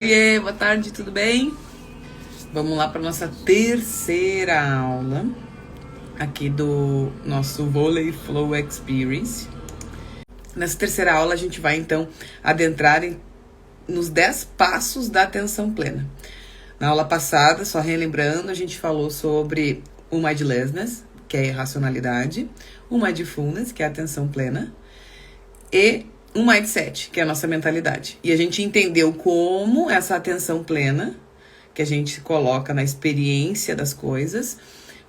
Oiê, boa tarde, tudo bem? Vamos lá para nossa terceira aula aqui do nosso Volley Flow Experience. Nessa terceira aula a gente vai então adentrar nos 10 passos da atenção plena. Na aula passada, só relembrando, a gente falou sobre o Mindlessness, que é a irracionalidade, o Mindfulness, que é a atenção plena, e um mindset, que é a nossa mentalidade. E a gente entendeu como essa atenção plena, que a gente coloca na experiência das coisas,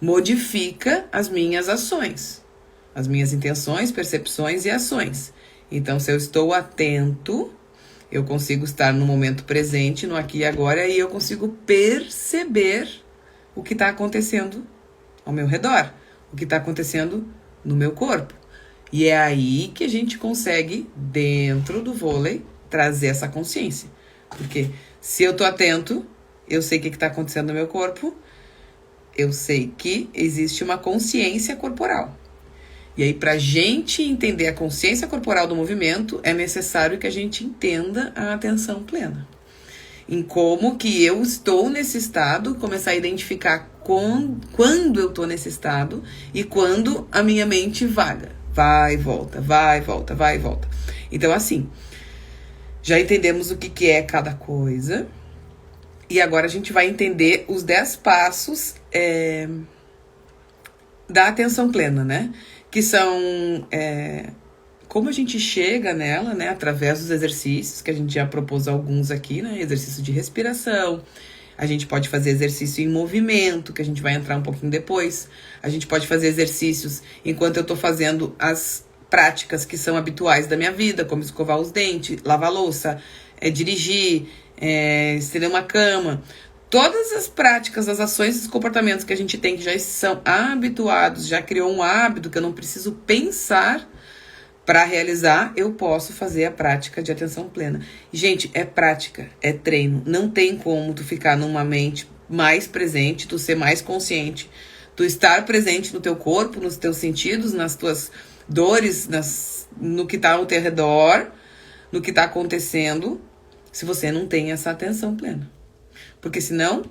modifica as minhas ações, as minhas intenções, percepções e ações. Então, se eu estou atento, eu consigo estar no momento presente, no aqui e agora, e eu consigo perceber o que está acontecendo ao meu redor, o que está acontecendo no meu corpo. E é aí que a gente consegue, dentro do vôlei, trazer essa consciência. Porque se eu tô atento, eu sei o que está acontecendo no meu corpo, eu sei que existe uma consciência corporal. E aí, pra gente entender a consciência corporal do movimento, é necessário que a gente entenda a atenção plena. Em como que eu estou nesse estado, começar a identificar quando eu tô nesse estado e quando a minha mente vaga. Vai e volta, vai e volta, vai e volta. Então, assim, já entendemos o que é cada coisa. E agora a gente vai entender os 10 passos da atenção plena, né? Que são como a gente chega nela, né? Através dos exercícios, que a gente já propôs alguns aqui, né? Exercício de respiração. A gente pode fazer exercício em movimento, que a gente vai entrar um pouquinho depois. A gente pode fazer exercícios enquanto eu tô fazendo as práticas que são habituais da minha vida, como escovar os dentes, lavar louça, dirigir, estender uma cama. Todas as práticas, as ações e os comportamentos que a gente tem, que já são habituados, já criou um hábito que eu não preciso pensar para realizar, eu posso fazer a prática de atenção plena. Gente, é prática, é treino. Não tem como tu ficar numa mente mais presente, tu ser mais consciente, tu estar presente no teu corpo, nos teus sentidos, nas tuas dores, no que tá ao teu redor, no que tá acontecendo, se você não tem essa atenção plena. Porque senão,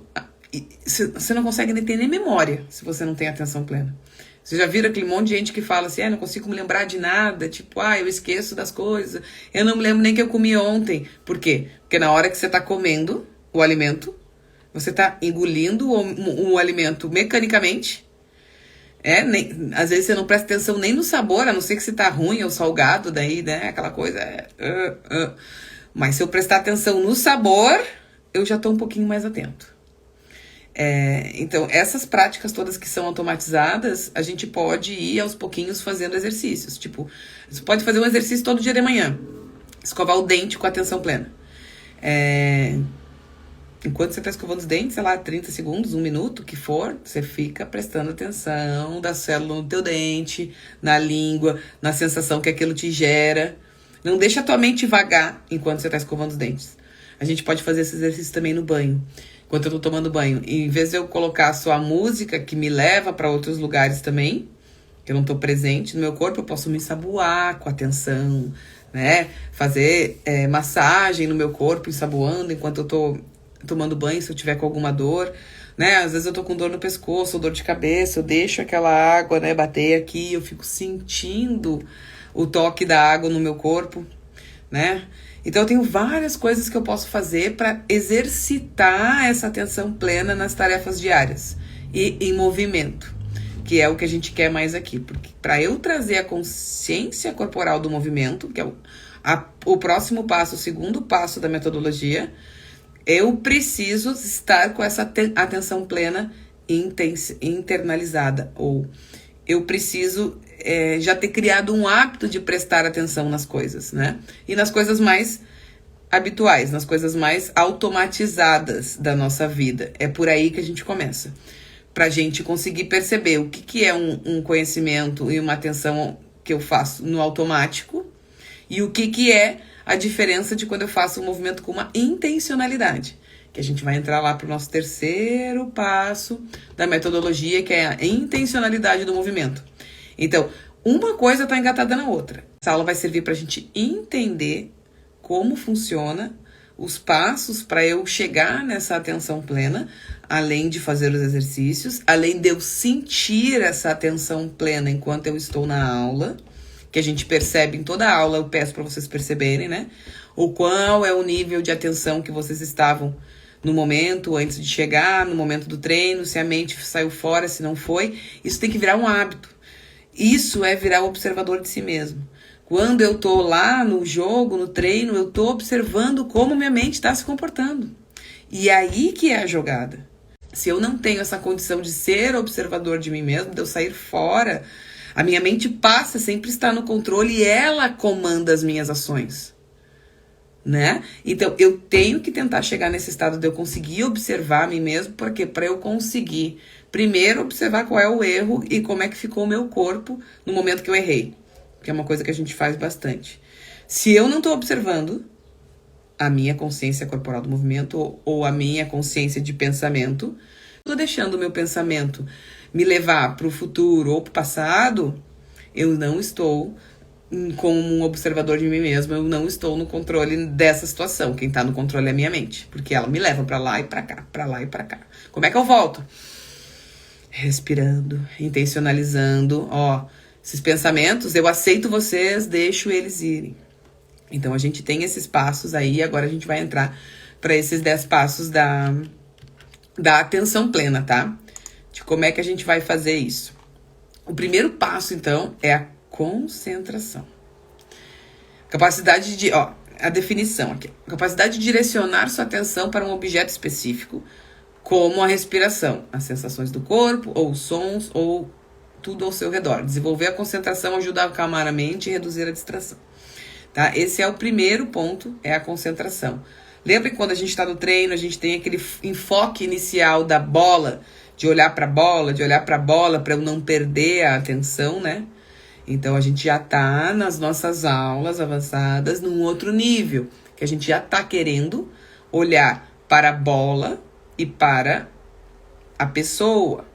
você não consegue nem ter nem memória se você não tem atenção plena. Você já viram aquele monte de gente que fala assim, não consigo me lembrar de nada, tipo, eu esqueço das coisas, eu não me lembro nem que eu comi ontem. Por quê? Porque na hora que você tá comendo o alimento, você tá engolindo o alimento mecanicamente, às vezes você não presta atenção nem no sabor, a não ser que se tá ruim ou salgado, daí, né, aquela coisa, Mas se eu prestar atenção no sabor, eu já tô um pouquinho mais atento. Então, essas práticas todas que são automatizadas, a gente pode ir aos pouquinhos fazendo exercícios. Tipo, você pode fazer um exercício todo dia de manhã. Escovar o dente com atenção plena. Enquanto você está escovando os dentes, sei lá, 30 segundos, 1 minuto, o que for, você fica prestando atenção da célula no teu dente, na língua, na sensação que aquilo te gera. Não deixa a tua mente vagar enquanto você está escovando os dentes. A gente pode fazer esse exercício também no banho. Enquanto eu tô tomando banho, e em vez de eu colocar só a música que me leva para outros lugares também, que eu não tô presente no meu corpo, eu posso me ensaboar com atenção, né? Fazer massagem no meu corpo, ensaboando enquanto eu tô tomando banho, se eu tiver com alguma dor, né? Às vezes eu tô com dor no pescoço, ou dor de cabeça, eu deixo aquela água, né, bater aqui, eu fico sentindo o toque da água no meu corpo, né? Então, eu tenho várias coisas que eu posso fazer para exercitar essa atenção plena nas tarefas diárias e em movimento, que é o que a gente quer mais aqui. Porque para eu trazer a consciência corporal do movimento, que é o próximo passo, o segundo passo da metodologia, eu preciso estar com essa atenção plena internalizada, ou eu preciso já ter criado um hábito de prestar atenção nas coisas, né? E nas coisas mais habituais, nas coisas mais automatizadas da nossa vida. É por aí que a gente começa. Pra gente conseguir perceber o que é um conhecimento e uma atenção que eu faço no automático e o que é a diferença de quando eu faço um movimento com uma intencionalidade. Que a gente vai entrar lá pro nosso terceiro passo da metodologia, que é a intencionalidade do movimento. Então, uma coisa está engatada na outra. Essa aula vai servir para a gente entender como funciona os passos para eu chegar nessa atenção plena, além de fazer os exercícios, além de eu sentir essa atenção plena enquanto eu estou na aula, que a gente percebe em toda a aula, eu peço para vocês perceberem, né? O qual é o nível de atenção que vocês estavam no momento, antes de chegar, no momento do treino, se a mente saiu fora, se não foi. Isso tem que virar um hábito. Isso é virar o observador de si mesmo. Quando eu tô lá no jogo, no treino, eu tô observando como minha mente está se comportando. E aí que é a jogada. Se eu não tenho essa condição de ser observador de mim mesmo, de eu sair fora, a minha mente passa, sempre está no controle e ela comanda as minhas ações, né? Então, eu tenho que tentar chegar nesse estado de eu conseguir observar a mim mesmo, porque para eu conseguir, primeiro, observar qual é o erro e como é que ficou o meu corpo no momento que eu errei, que é uma coisa que a gente faz bastante. Se eu não estou observando a minha consciência corporal do movimento ou a minha consciência de pensamento, estou deixando o meu pensamento me levar para o futuro ou para o passado, eu não estou como um observador de mim mesmo, eu não estou no controle dessa situação. Quem está no controle é a minha mente, porque ela me leva para lá e para cá, para lá e para cá. Como é que eu volto? Respirando, intencionalizando, esses pensamentos, eu aceito vocês, deixo eles irem. Então, a gente tem esses passos aí, agora a gente vai entrar para esses 10 passos da atenção plena, tá? De como é que a gente vai fazer isso. O primeiro passo, então, é a concentração. Capacidade de, a definição aqui. Capacidade de direcionar sua atenção para um objeto específico, como a respiração, as sensações do corpo, ou os sons, ou tudo ao seu redor. Desenvolver a concentração ajuda a acalmar a mente e reduzir a distração. Tá? Esse é o primeiro ponto, é a concentração. Lembra que quando a gente está no treino, a gente tem aquele enfoque inicial da bola, de olhar para a bola, para eu não perder a atenção, né? Então, a gente já tá nas nossas aulas avançadas num outro nível, que a gente já tá querendo olhar para a bola e para a pessoa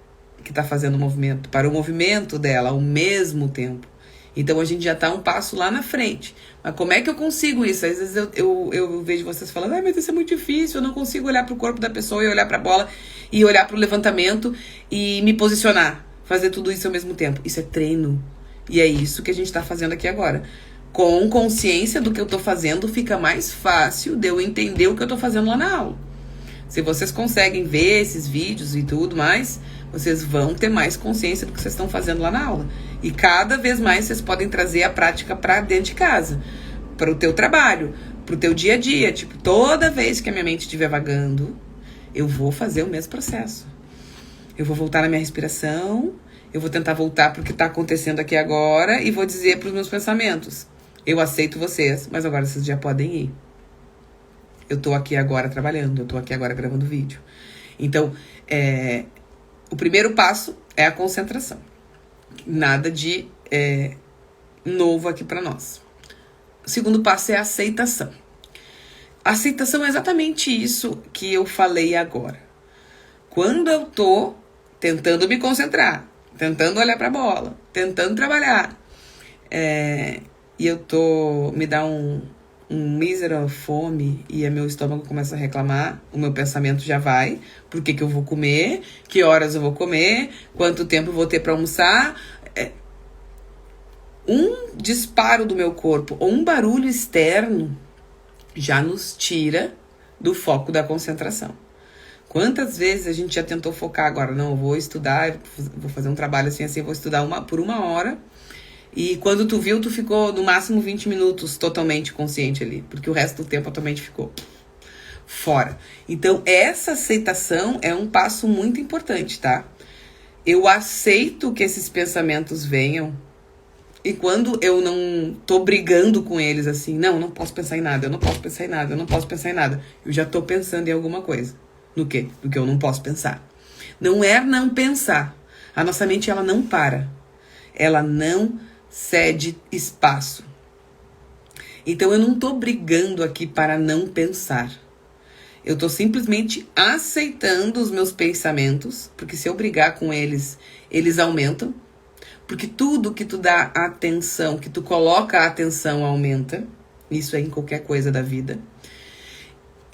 que tá fazendo o movimento, para o movimento dela ao mesmo tempo. Então, a gente já tá um passo lá na frente. Mas como é que eu consigo isso? Às vezes eu vejo vocês falando, mas isso é muito difícil, eu não consigo olhar para o corpo da pessoa e olhar para a bola e olhar para o levantamento e me posicionar, fazer tudo isso ao mesmo tempo. Isso é treino. E é isso que a gente tá fazendo aqui agora. Com consciência do que eu tô fazendo, fica mais fácil de eu entender o que eu tô fazendo lá na aula. Se vocês conseguem ver esses vídeos e tudo mais, vocês vão ter mais consciência do que vocês estão fazendo lá na aula. E cada vez mais vocês podem trazer a prática para dentro de casa, para o teu trabalho, para o teu dia a dia. Tipo, toda vez que a minha mente estiver vagando, eu vou fazer o mesmo processo. Eu vou voltar na minha respiração, eu vou tentar voltar para o que está acontecendo aqui agora e vou dizer para os meus pensamentos, eu aceito vocês, mas agora vocês já podem ir. Eu tô aqui agora trabalhando, eu tô aqui agora gravando vídeo. Então, o primeiro passo é a concentração. Nada de novo aqui para nós. O segundo passo é a aceitação. A aceitação é exatamente isso que eu falei agora. Quando eu tô tentando me concentrar, tentando olhar para a bola, tentando trabalhar, e eu me dá um mísera fome e meu estômago começa a reclamar, o meu pensamento já vai, por que eu vou comer, que horas eu vou comer, quanto tempo eu vou ter para almoçar. Um disparo do meu corpo ou um barulho externo já nos tira do foco da concentração. Quantas vezes a gente já tentou focar agora? Não, eu vou estudar, vou fazer um trabalho assim, vou estudar por uma hora. E quando tu viu, tu ficou no máximo 20 minutos totalmente consciente ali. Porque o resto do tempo a tua mente ficou fora. Então, essa aceitação é um passo muito importante, tá? Eu aceito que esses pensamentos venham. E quando eu não tô brigando com eles assim, não posso pensar em nada, eu não posso pensar em nada, eu não posso pensar em nada. Eu já tô pensando em alguma coisa. No quê? No que eu não posso pensar. Não é não pensar. A nossa mente, ela não para. Ela não cede espaço. Então, eu não tô brigando aqui para não pensar. Eu tô simplesmente aceitando os meus pensamentos, porque se eu brigar com eles, eles aumentam. Porque tudo que tu dá atenção, que tu coloca a atenção, aumenta. Isso é em qualquer coisa da vida.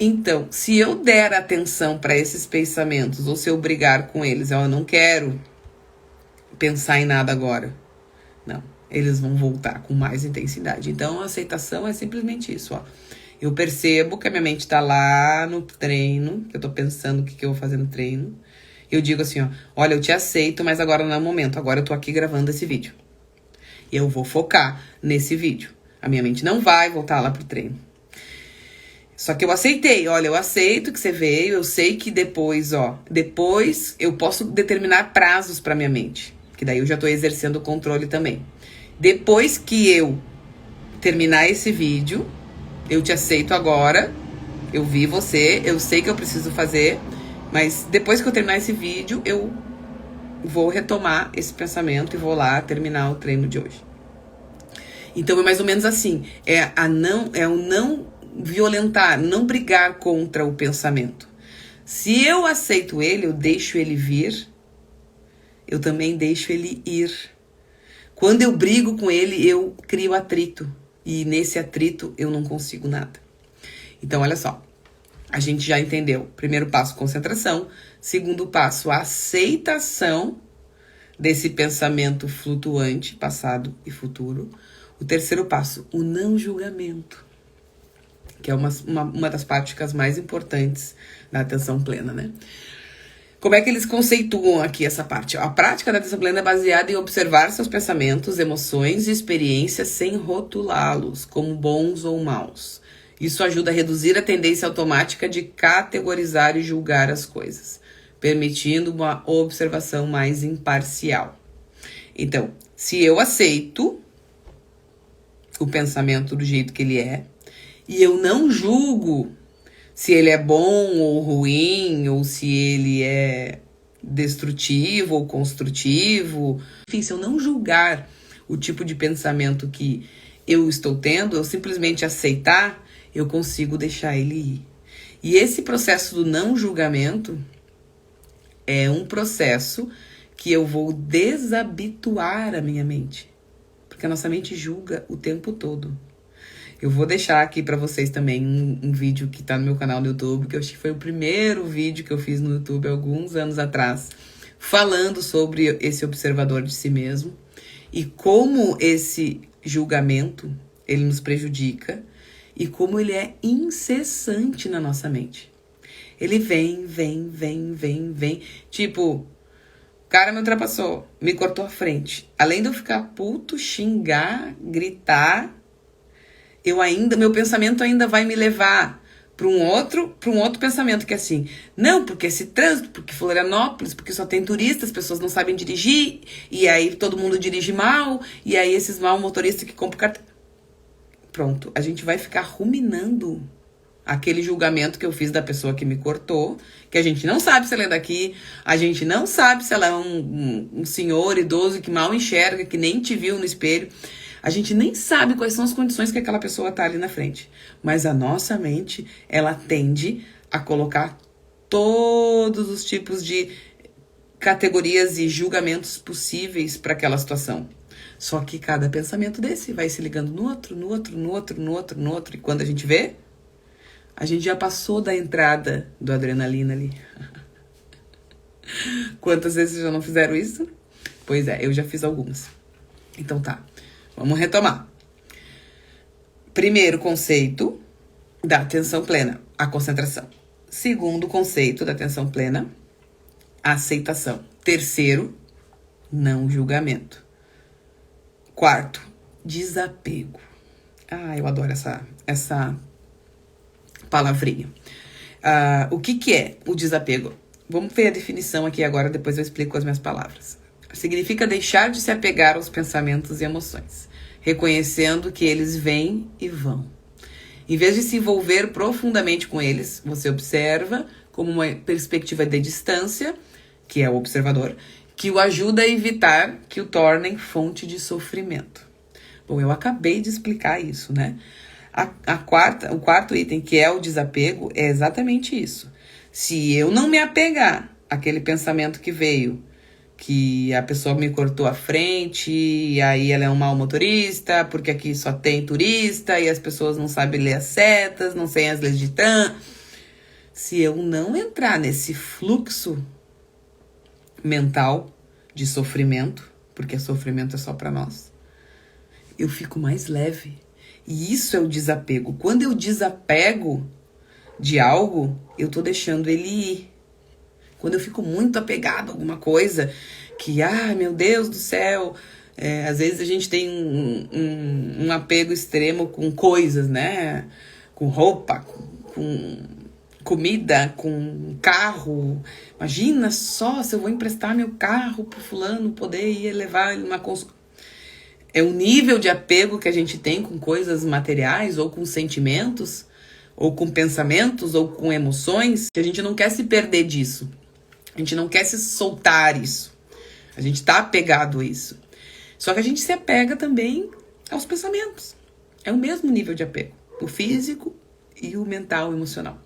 Então, se eu der atenção para esses pensamentos, ou se eu brigar com eles, eu não quero pensar em nada agora. Não, eles vão voltar com mais intensidade. Então, a aceitação é simplesmente isso, ó. Eu percebo que a minha mente tá lá no treino, que eu tô pensando o que eu vou fazer no treino. Eu digo assim, ó, olha, eu te aceito, mas agora não é o momento. Agora eu tô aqui gravando esse vídeo. E eu vou focar nesse vídeo. A minha mente não vai voltar lá pro treino. Só que eu aceitei, olha, eu aceito que você veio, eu sei que depois eu posso determinar prazos pra minha mente. Que daí eu já tô exercendo o controle também. Depois que eu terminar esse vídeo, eu te aceito agora, eu vi você, eu sei que eu preciso fazer, mas depois que eu terminar esse vídeo, eu vou retomar esse pensamento e vou lá terminar o treino de hoje. Então é mais ou menos assim, é o não violentar, não brigar contra o pensamento. Se eu aceito ele, eu deixo ele vir, eu também deixo ele ir. Quando eu brigo com ele, eu crio atrito. E nesse atrito, eu não consigo nada. Então, olha só. A gente já entendeu. Primeiro passo, concentração. Segundo passo, aceitação desse pensamento flutuante, passado e futuro. O terceiro passo, o não julgamento. Que é uma das práticas mais importantes da atenção plena, né? Como é que eles conceituam aqui essa parte? A prática da atenção plena é baseada em observar seus pensamentos, emoções e experiências sem rotulá-los como bons ou maus. Isso ajuda a reduzir a tendência automática de categorizar e julgar as coisas, permitindo uma observação mais imparcial. Então, se eu aceito o pensamento do jeito que ele é, e eu não julgo se ele é bom ou ruim, ou se ele é destrutivo ou construtivo. Enfim, se eu não julgar o tipo de pensamento que eu estou tendo, eu simplesmente aceitar, eu consigo deixar ele ir. E esse processo do não julgamento é um processo que eu vou desabituar a minha mente. Porque a nossa mente julga o tempo todo. Eu vou deixar aqui pra vocês também um vídeo que tá no meu canal no YouTube, que eu acho que foi o primeiro vídeo que eu fiz no YouTube alguns anos atrás, falando sobre esse observador de si mesmo e como esse julgamento, ele nos prejudica e como ele é incessante na nossa mente. Ele vem. Tipo, o cara me ultrapassou, me cortou a frente. Além de eu ficar puto, xingar, gritar, meu pensamento ainda vai me levar para um outro pensamento que é assim, não, porque esse trânsito, porque Florianópolis, porque só tem turista, as pessoas não sabem dirigir, e aí todo mundo dirige mal, e aí esses mal motoristas que compram cartão. Pronto, a gente vai ficar ruminando aquele julgamento que eu fiz da pessoa que me cortou, que a gente não sabe se ela é daqui, a gente não sabe se ela é um senhor idoso que mal enxerga, que nem te viu no espelho. A gente nem sabe quais são as condições que aquela pessoa tá ali na frente. Mas a nossa mente, ela tende a colocar todos os tipos de categorias e julgamentos possíveis para aquela situação. Só que cada pensamento desse vai se ligando no outro. E quando a gente vê, a gente já passou da entrada do adrenalina ali. Quantas vezes já não fizeram isso? Pois é, eu já fiz algumas. Então tá. Vamos retomar. Primeiro conceito da atenção plena, a concentração. Segundo conceito da atenção plena, a aceitação. Terceiro, não julgamento. Quarto, desapego. Eu adoro essa palavrinha. O que é o desapego? Vamos ver a definição aqui agora, depois eu explico as minhas palavras. Significa deixar de se apegar aos pensamentos e emoções, reconhecendo que eles vêm e vão. Em vez de se envolver profundamente com eles, você observa como uma perspectiva de distância, que é o observador, que o ajuda a evitar que o tornem fonte de sofrimento. Bom, eu acabei de explicar isso, né? O quarto item, que é o desapego, é exatamente isso. Se eu não me apegar àquele pensamento que veio, que a pessoa me cortou a frente, e aí ela é um mau motorista, porque aqui só tem turista, e as pessoas não sabem ler as setas, não sabem as leis de trânsito. se eu não entrar nesse fluxo mental de sofrimento, porque sofrimento é só para nós, eu fico mais leve. E isso é o desapego. Quando eu desapego de algo, eu tô deixando ele ir. Quando eu fico muito apegado a alguma coisa, que, meu Deus do céu, às vezes a gente tem um apego extremo com coisas, né? Com roupa, com comida, com carro. Imagina só se eu vou emprestar meu carro pro fulano poder ir levar ele numa consulta. É o nível de apego que a gente tem com coisas materiais, ou com sentimentos, ou com pensamentos, ou com emoções, que a gente não quer se perder disso. A gente não quer se soltar isso. A gente tá apegado a isso. Só que a gente se apega também aos pensamentos. É o mesmo nível de apego. O físico e o mental, o emocional.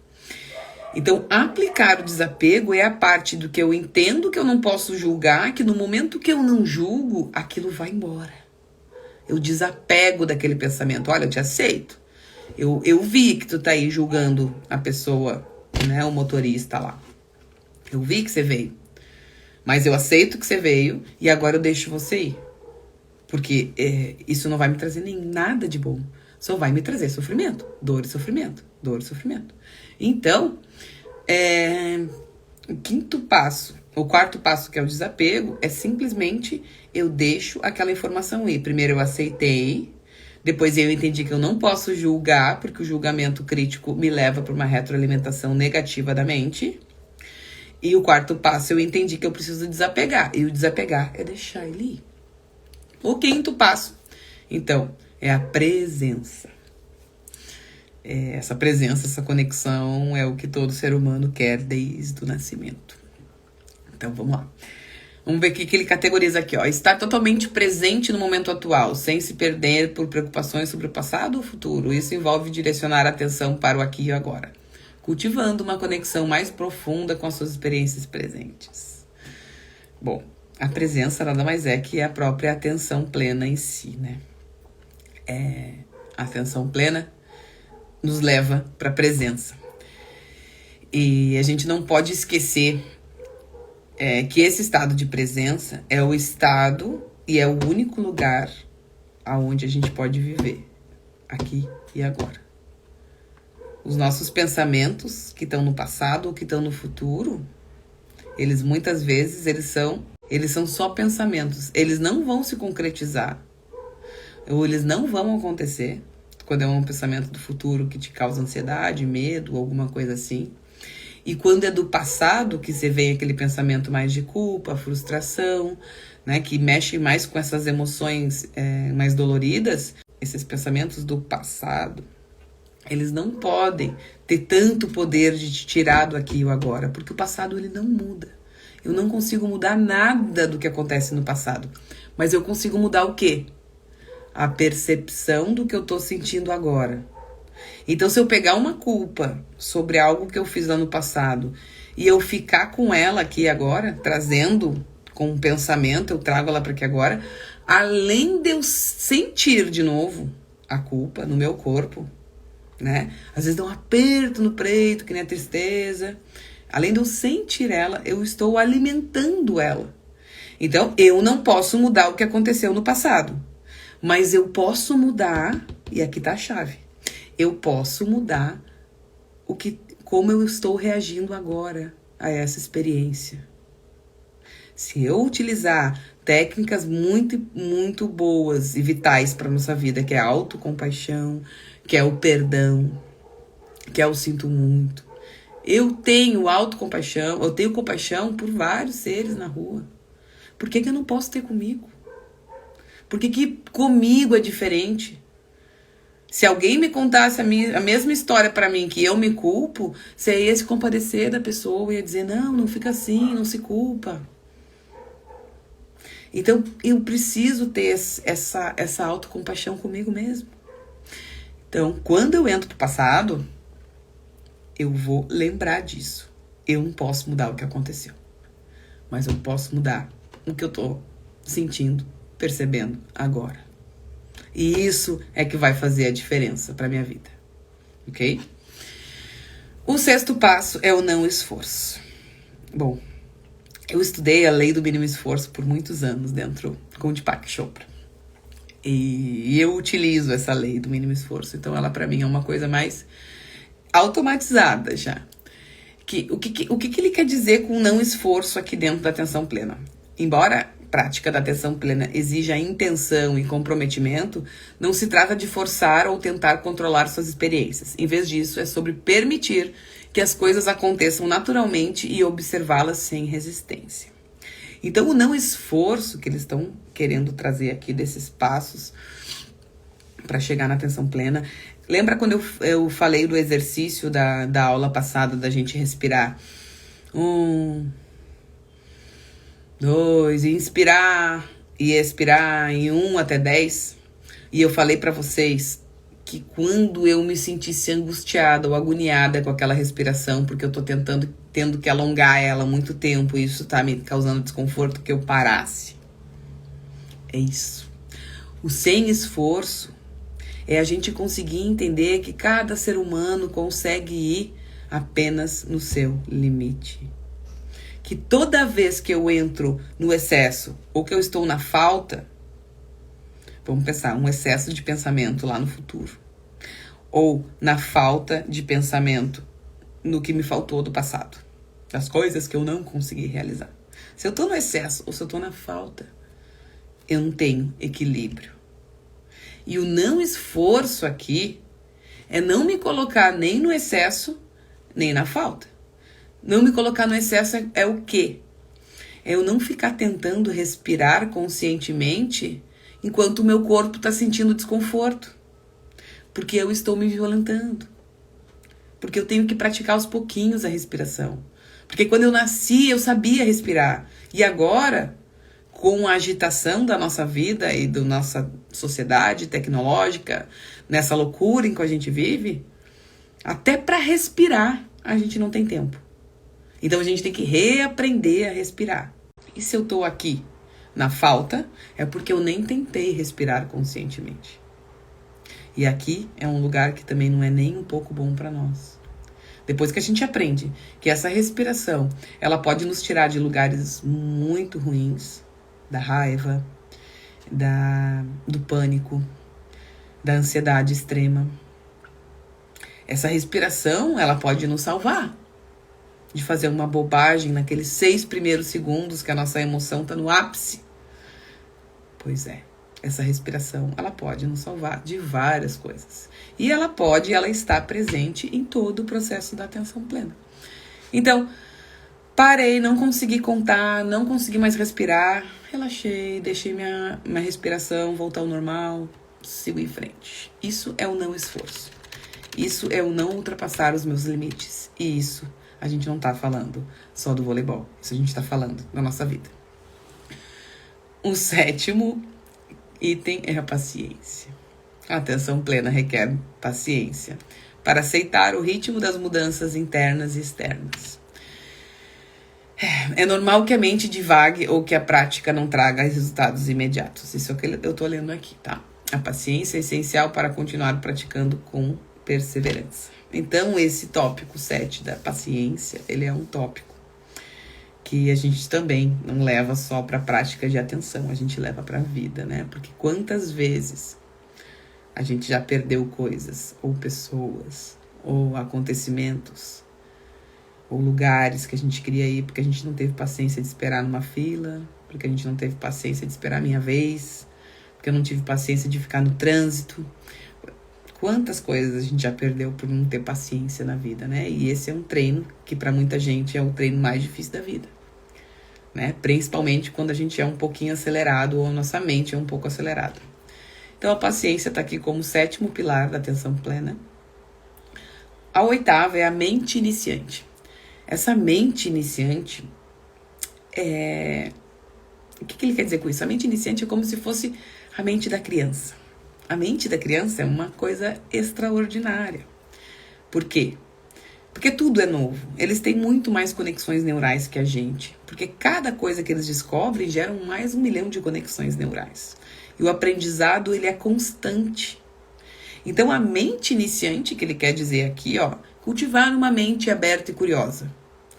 Então, aplicar o desapego é a parte do que eu entendo que eu não posso julgar, que no momento que eu não julgo, aquilo vai embora. Eu desapego daquele pensamento. Olha, eu te aceito. Eu vi que tu tá aí julgando a pessoa, né, o motorista lá. Eu vi que você veio. Mas eu aceito que você veio e agora eu deixo você ir. Porque isso não vai me trazer nem nada de bom. Só vai me trazer sofrimento. Dor e sofrimento. Dor e sofrimento. Então, o quarto passo, que é o desapego, é simplesmente eu deixo aquela informação ir. Primeiro eu aceitei, depois eu entendi que eu não posso julgar, porque o julgamento crítico me leva para uma retroalimentação negativa da mente. E o quarto passo, eu entendi que eu preciso desapegar. E o desapegar é deixar ele ir. O quinto passo, então, é a presença. Essa presença, essa conexão é o que todo ser humano quer desde o nascimento. Então, vamos lá. Vamos ver o que ele categoriza aqui, ó. Estar totalmente presente no momento atual, sem se perder por preocupações sobre o passado ou futuro. Isso envolve direcionar a atenção para o aqui e agora, cultivando uma conexão mais profunda com as suas experiências presentes. Bom, a presença nada mais é que a própria atenção plena em si, né? A atenção plena nos leva para a presença. E a gente não pode esquecer que esse estado de presença é o estado e é o único lugar aonde a gente pode viver, aqui e agora. Os nossos pensamentos que estão no passado ou que estão no futuro, eles muitas vezes eles são só pensamentos. Eles não vão se concretizar, ou eles não vão acontecer quando é um pensamento do futuro que te causa ansiedade, medo, alguma coisa assim. E quando é do passado, que você vê aquele pensamento mais de culpa, frustração, né, que mexe mais com essas emoções mais doloridas, esses pensamentos do passado, eles não podem ter tanto poder de te tirar do aqui e o agora, porque o passado ele não muda. Eu não consigo mudar nada do que acontece no passado, mas eu consigo mudar o quê? A percepção do que eu tô sentindo agora. Então, se eu pegar uma culpa sobre algo que eu fiz lá no passado e eu ficar com ela aqui agora, trazendo com um pensamento, eu trago ela para aqui agora, além de eu sentir de novo a culpa no meu corpo, né? Às vezes dá um aperto no peito, que nem a tristeza. Além de eu sentir ela, eu estou alimentando ela. Então, eu não posso mudar o que aconteceu no passado, mas eu posso mudar, e aqui tá a chave. Eu posso mudar como eu estou reagindo agora a essa experiência. Se eu utilizar técnicas muito, muito boas e vitais para nossa vida, que é a autocompaixão, que é o perdão, que é o sinto muito. Eu tenho autocompaixão, eu tenho compaixão por vários seres na rua. Por que eu não posso ter comigo? Por que comigo é diferente? Se alguém me contasse a mesma história para mim, que eu me culpo, você ia se compadecer da pessoa, ia dizer, não fica assim, não se culpa. Então, eu preciso ter essa autocompaixão comigo mesmo. Então, quando eu entro pro passado, eu vou lembrar disso. Eu não posso mudar o que aconteceu, mas eu posso mudar o que eu tô sentindo, percebendo agora. E isso é que vai fazer a diferença para minha vida, ok? O sexto passo é o não esforço. Bom, eu estudei a lei do mínimo esforço por muitos anos dentro com o Deepak Chopra. E eu utilizo essa lei do mínimo esforço. Então ela para mim é uma coisa mais automatizada já. O que ele quer dizer com não esforço aqui dentro da atenção plena? Embora a prática da atenção plena exija intenção e comprometimento, não se trata de forçar ou tentar controlar suas experiências. Em vez disso, é sobre permitir que as coisas aconteçam naturalmente e observá-las sem resistência. Então, o não esforço que eles estão querendo trazer aqui desses passos para chegar na atenção plena. Lembra quando eu falei do exercício da aula passada da gente respirar? 1, 2, inspirar e expirar em 1 até 10. E eu falei para vocês que quando eu me sentisse angustiada ou agoniada com aquela respiração, porque eu tô tendo que alongar ela muito tempo e isso tá me causando desconforto, que eu parasse. É isso. O sem esforço é a gente conseguir entender que cada ser humano consegue ir apenas no seu limite. Que toda vez que eu entro no excesso ou que eu estou na falta, vamos pensar, um excesso de pensamento lá no futuro. Ou na falta de pensamento no que me faltou do passado. Das coisas que eu não consegui realizar. Se eu estou no excesso ou se eu estou na falta, eu não tenho equilíbrio. E o não esforço aqui é não me colocar nem no excesso, nem na falta. Não me colocar no excesso é o quê? É eu não ficar tentando respirar conscientemente enquanto o meu corpo está sentindo desconforto. Porque eu estou me violentando. Porque eu tenho que praticar aos pouquinhos a respiração. Porque quando eu nasci eu sabia respirar. E agora, com a agitação da nossa vida e da nossa sociedade tecnológica, nessa loucura em que a gente vive, até para respirar a gente não tem tempo. Então a gente tem que reaprender a respirar. E se eu tô aqui na falta, é porque eu nem tentei respirar conscientemente. E aqui é um lugar que também não é nem um pouco bom para nós. Depois que a gente aprende que essa respiração, ela pode nos tirar de lugares muito ruins, da raiva, do pânico, da ansiedade extrema. Essa respiração, ela pode nos salvar de fazer uma bobagem naqueles 6 primeiros segundos que a nossa emoção está no ápice. Pois é, essa respiração, ela pode nos salvar de várias coisas. E ela está presente em todo o processo da atenção plena. Então, parei, não consegui contar, não consegui mais respirar, relaxei, deixei minha respiração voltar ao normal, sigo em frente. Isso é o não esforço. Isso é o não ultrapassar os meus limites. E isso a gente não tá falando só do voleibol. Isso a gente tá falando da nossa vida. O 7º item é a paciência. A atenção plena requer paciência para aceitar o ritmo das mudanças internas e externas. É normal que a mente divague ou que a prática não traga resultados imediatos. Isso é o que eu tô lendo aqui, tá? A paciência é essencial para continuar praticando com perseverança. Então, esse tópico 7 da paciência, ele é um tópico que a gente também não leva só para a prática de atenção, a gente leva para a vida, né? Porque quantas vezes a gente já perdeu coisas, ou pessoas, ou acontecimentos, ou lugares que a gente queria ir porque a gente não teve paciência de esperar numa fila, porque a gente não teve paciência de esperar a minha vez, porque eu não tive paciência de ficar no trânsito. Quantas coisas a gente já perdeu por não ter paciência na vida, né? E esse é um treino que para muita gente é o treino mais difícil da vida, né? Principalmente quando a gente é um pouquinho acelerado ou a nossa mente é um pouco acelerada. Então a paciência está aqui como o 7º pilar da atenção plena. A 8ª é a mente iniciante. Essa mente iniciante o que ele quer dizer com isso? A mente iniciante é como se fosse a mente da criança. A mente da criança é uma coisa extraordinária. Por quê? Porque tudo é novo. Eles têm muito mais conexões neurais que a gente. Porque cada coisa que eles descobrem gera mais 1 milhão de conexões neurais. E o aprendizado, ele é constante. Então, a mente iniciante, que ele quer dizer aqui, Cultivar uma mente aberta e curiosa,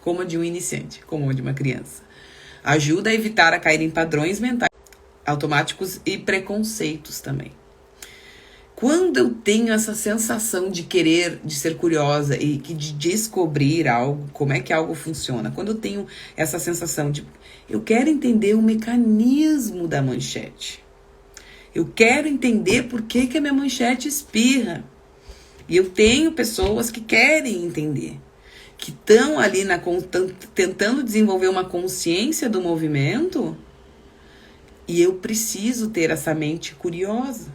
como a de um iniciante, como a de uma criança. Ajuda a evitar a cair em padrões mentais automáticos e preconceitos também. Quando eu tenho essa sensação de querer, de ser curiosa e de descobrir algo, como é que algo funciona, quando eu tenho essa sensação de eu quero entender o mecanismo da manchete, eu quero entender por que a minha manchete espirra, e eu tenho pessoas que querem entender, que estão ali tentando desenvolver uma consciência do movimento, e eu preciso ter essa mente curiosa.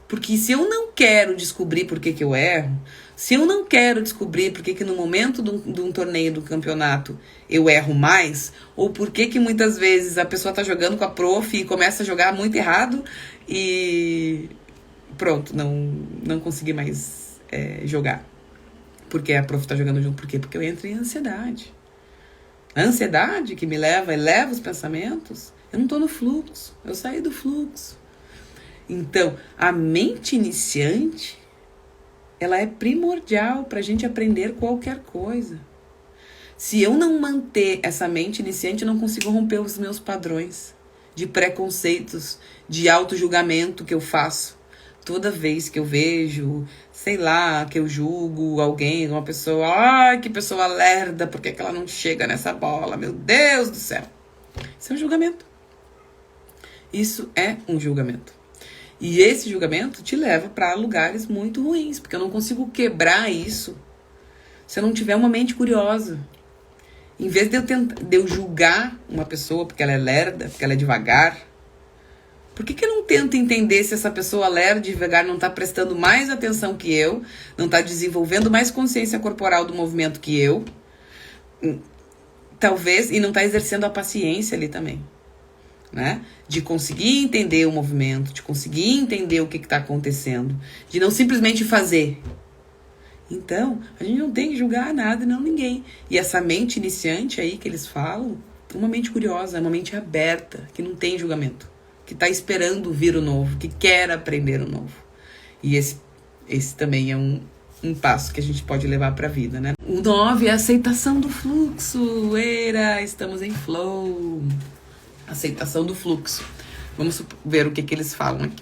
Porque se eu não quero descobrir por que eu erro, se eu não quero descobrir por que no momento de um torneio, do campeonato, eu erro mais, ou por que muitas vezes a pessoa tá jogando com a prof e começa a jogar muito errado e pronto, não consegui mais jogar. Porque a prof tá jogando junto. Por quê? Porque eu entro em ansiedade. A ansiedade que me eleva os pensamentos, eu não tô no fluxo, eu saí do fluxo. Então, a mente iniciante, ela é primordial para a gente aprender qualquer coisa. Se eu não manter essa mente iniciante, eu não consigo romper os meus padrões de preconceitos, de auto-julgamento que eu faço. Toda vez que eu vejo, sei lá, que eu julgo alguém, uma pessoa, ai, que pessoa lerda, por que ela não chega nessa bola? Meu Deus do céu. Isso é um julgamento. Isso é um julgamento. E esse julgamento te leva para lugares muito ruins, porque eu não consigo quebrar isso se eu não tiver uma mente curiosa. Em vez de eu julgar uma pessoa porque ela é lerda, porque ela é devagar, por que eu não tento entender se essa pessoa lerda e devagar não está prestando mais atenção que eu, não está desenvolvendo mais consciência corporal do movimento que eu, talvez, e não está exercendo a paciência ali também. Né? De conseguir entender o movimento, de conseguir entender o que está acontecendo, de não simplesmente fazer. Então, a gente não tem que julgar nada e não ninguém. E essa mente iniciante aí que eles falam, uma mente curiosa, uma mente aberta, que não tem julgamento, que está esperando vir o novo, que quer aprender o novo. E esse também é um passo que a gente pode levar para a vida, né? O 9 é a aceitação do fluxo. Estamos em flow. Aceitação do fluxo. Vamos ver o que eles falam aqui.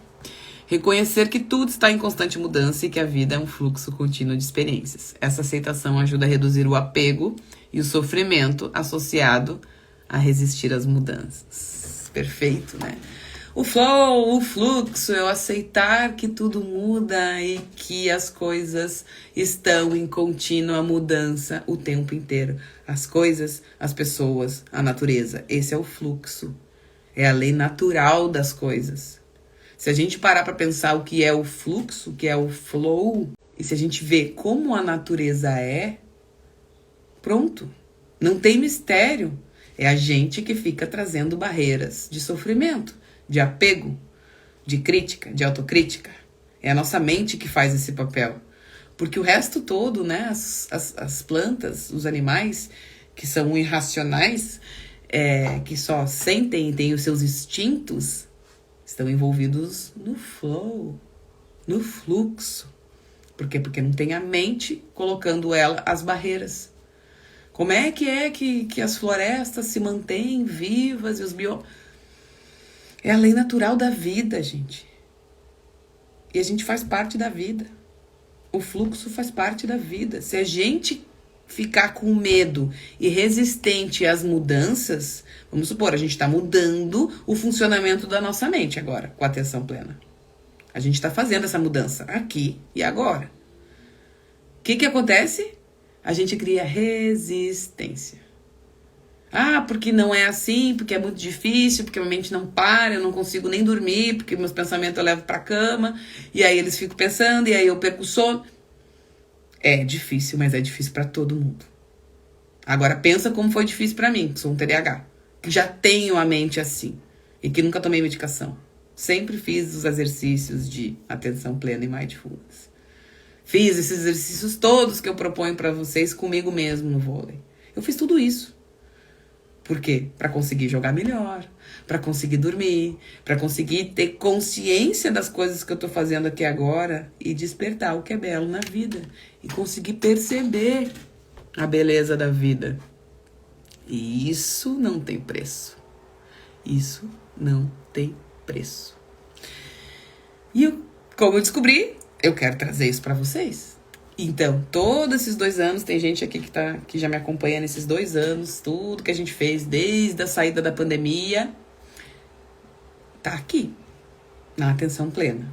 Reconhecer que tudo está em constante mudança e que a vida é um fluxo contínuo de experiências. Essa aceitação ajuda a reduzir o apego e o sofrimento associado a resistir às mudanças. Perfeito, né? O flow, o fluxo, é o aceitar que tudo muda e que as coisas estão em contínua mudança o tempo inteiro. As coisas, as pessoas, a natureza. Esse é o fluxo. É a lei natural das coisas. Se a gente parar para pensar o que é o fluxo, o que é o flow, e se a gente vê como a natureza é, pronto. Não tem mistério. É a gente que fica trazendo barreiras de sofrimento, de apego, de crítica, de autocrítica. É a nossa mente que faz esse papel. Porque o resto todo, né, as plantas, os animais, que são irracionais, que só sentem e têm os seus instintos, estão envolvidos no flow, no fluxo. Por quê? Porque não tem a mente colocando as barreiras. Como é que as florestas se mantêm vivas e os biomas... É a lei natural da vida, gente. E a gente faz parte da vida. O fluxo faz parte da vida. Se a gente ficar com medo e resistente às mudanças, vamos supor, a gente está mudando o funcionamento da nossa mente agora, com a atenção plena. A gente está fazendo essa mudança aqui e agora. O que acontece? A gente cria resistência. Ah, porque não é assim, porque é muito difícil, porque minha mente não para, eu não consigo nem dormir, porque meus pensamentos eu levo pra cama, e aí eles ficam pensando, e aí eu perco o sono. É difícil, mas é difícil pra todo mundo. Agora pensa como foi difícil pra mim, que sou um TDAH, que já tenho a mente assim, e que nunca tomei medicação. Sempre fiz os exercícios de atenção plena e mindfulness. Fiz esses exercícios todos que eu proponho pra vocês comigo mesmo no vôlei. Eu fiz tudo isso. Por quê? Para conseguir jogar melhor, para conseguir dormir, para conseguir ter consciência das coisas que eu tô fazendo aqui agora e despertar o que é belo na vida e conseguir perceber a beleza da vida. E isso não tem preço. Isso não tem preço. E como eu descobri, eu quero trazer isso para vocês. Então, todos esses 2 anos, tem gente aqui que já me acompanha nesses 2 anos, tudo que a gente fez desde a saída da pandemia, tá aqui, na atenção plena.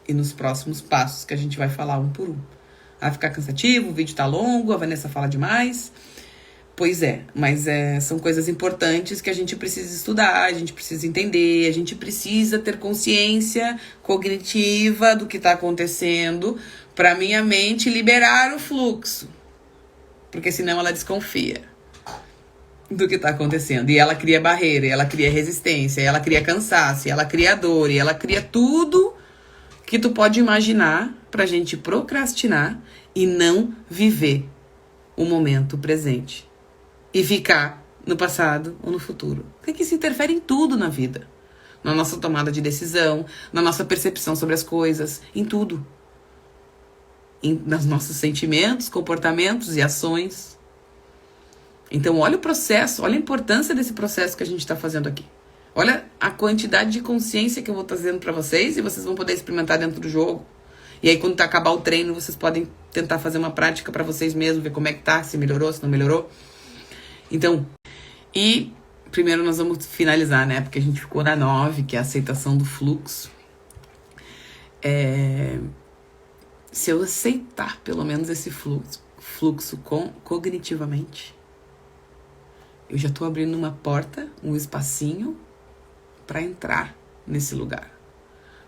E nos próximos passos que a gente vai falar um por um. Vai ficar cansativo, o vídeo tá longo, a Vanessa fala demais. Pois é, mas são coisas importantes que a gente precisa estudar, a gente precisa entender, a gente precisa ter consciência cognitiva do que está acontecendo para minha mente liberar o fluxo. Porque senão ela desconfia do que está acontecendo. E ela cria barreira, e ela cria resistência, e ela cria cansaço, e ela cria dor, e ela cria tudo que tu pode imaginar pra gente procrastinar e não viver o momento presente. E ficar no passado ou no futuro. Porque isso interfere em tudo na vida. Na nossa tomada de decisão, na nossa percepção sobre as coisas, em tudo. Nos nossos sentimentos, comportamentos e ações. Então, olha o processo, olha a importância desse processo que a gente está fazendo aqui. Olha a quantidade de consciência que eu vou trazendo para vocês e vocês vão poder experimentar dentro do jogo. E aí, quando acabar o treino, vocês podem tentar fazer uma prática para vocês mesmos, ver como é que tá, se melhorou, se não melhorou. Então, e primeiro nós vamos finalizar, né? Porque a gente ficou na 9, que é a aceitação do fluxo. Se eu aceitar pelo menos esse fluxo cognitivamente, eu já tô abrindo uma porta, um espacinho para entrar nesse lugar.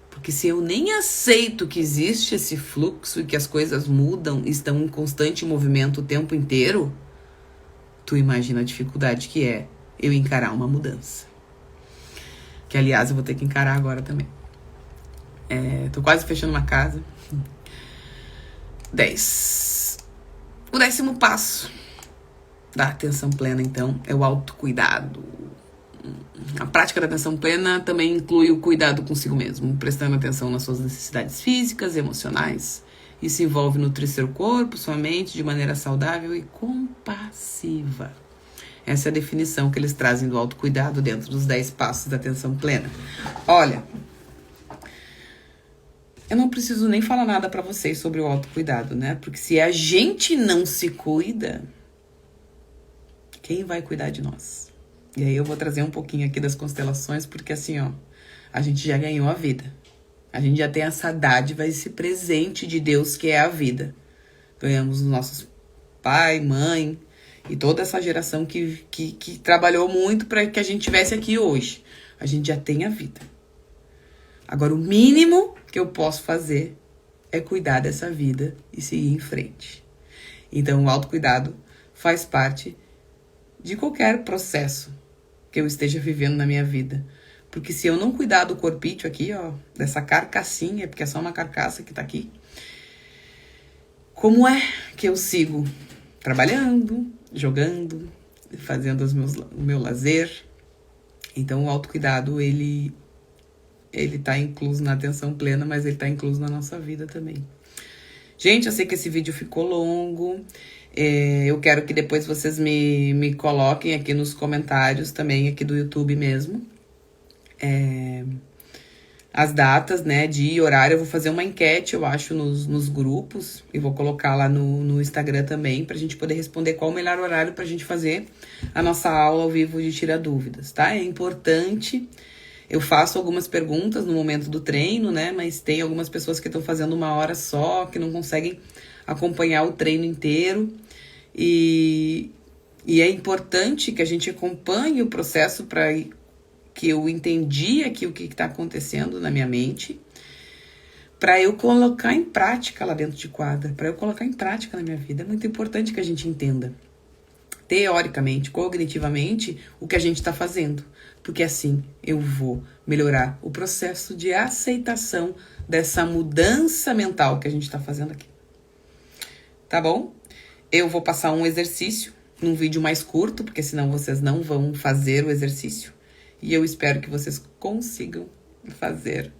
Porque se eu nem aceito que existe esse fluxo e que as coisas mudam, estão em constante movimento o tempo inteiro, tu imagina a dificuldade que é eu encarar uma mudança. Que, aliás, eu vou ter que encarar agora também. Tô quase fechando uma casa. 10. O 10º passo da atenção plena, então, é o autocuidado. A prática da atenção plena também inclui o cuidado consigo mesmo, prestando atenção nas suas necessidades físicas e emocionais. Isso envolve nutrir seu corpo, sua mente, de maneira saudável e compassiva. Essa é a definição que eles trazem do autocuidado dentro dos 10 passos da atenção plena. Olha, eu não preciso nem falar nada pra vocês sobre o autocuidado, né? Porque se a gente não se cuida, quem vai cuidar de nós? E aí eu vou trazer um pouquinho aqui das constelações, porque assim, ó, a gente já ganhou a vida. A gente já tem essa dádiva, esse presente de Deus que é a vida. Ganhamos os nossos pai, mãe e toda essa geração que trabalhou muito para que a gente estivesse aqui hoje. A gente já tem a vida. Agora, o mínimo que eu posso fazer é cuidar dessa vida e seguir em frente. Então, o autocuidado faz parte de qualquer processo que eu esteja vivendo na minha vida. Porque se eu não cuidar do corpício aqui, ó, dessa carcassinha, porque é só uma carcaça que tá aqui, como é que eu sigo trabalhando, jogando, fazendo o meu lazer? Então, o autocuidado, ele tá incluso na atenção plena, mas ele tá incluso na nossa vida também. Gente, eu sei que esse vídeo ficou longo. Eu quero que depois vocês me coloquem aqui nos comentários também, aqui do YouTube mesmo. As datas, né, dia e horário. Eu vou fazer uma enquete, eu acho, nos grupos. E vou colocar lá no Instagram também, pra gente poder responder qual o melhor horário pra gente fazer a nossa aula ao vivo de Tira Dúvidas, tá? É importante. Eu faço algumas perguntas no momento do treino, né? Mas tem algumas pessoas que estão fazendo 1 hora só, que não conseguem acompanhar o treino inteiro. E é importante que a gente acompanhe o processo para que eu entendi aqui o que está acontecendo na minha mente, para eu colocar em prática lá dentro de quadra, para eu colocar em prática na minha vida. É muito importante que a gente entenda, teoricamente, cognitivamente, o que a gente está fazendo. Porque assim eu vou melhorar o processo de aceitação dessa mudança mental que a gente está fazendo aqui. Tá bom? Eu vou passar um exercício num vídeo mais curto, porque senão vocês não vão fazer o exercício. E eu espero que vocês consigam fazer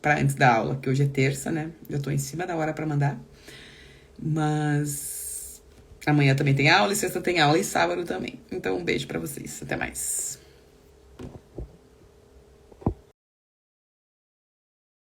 para antes da aula, que hoje é terça, né? Já tô em cima da hora para mandar. Mas amanhã também tem aula, e sexta tem aula, e sábado também. Então, um beijo para vocês. Até mais.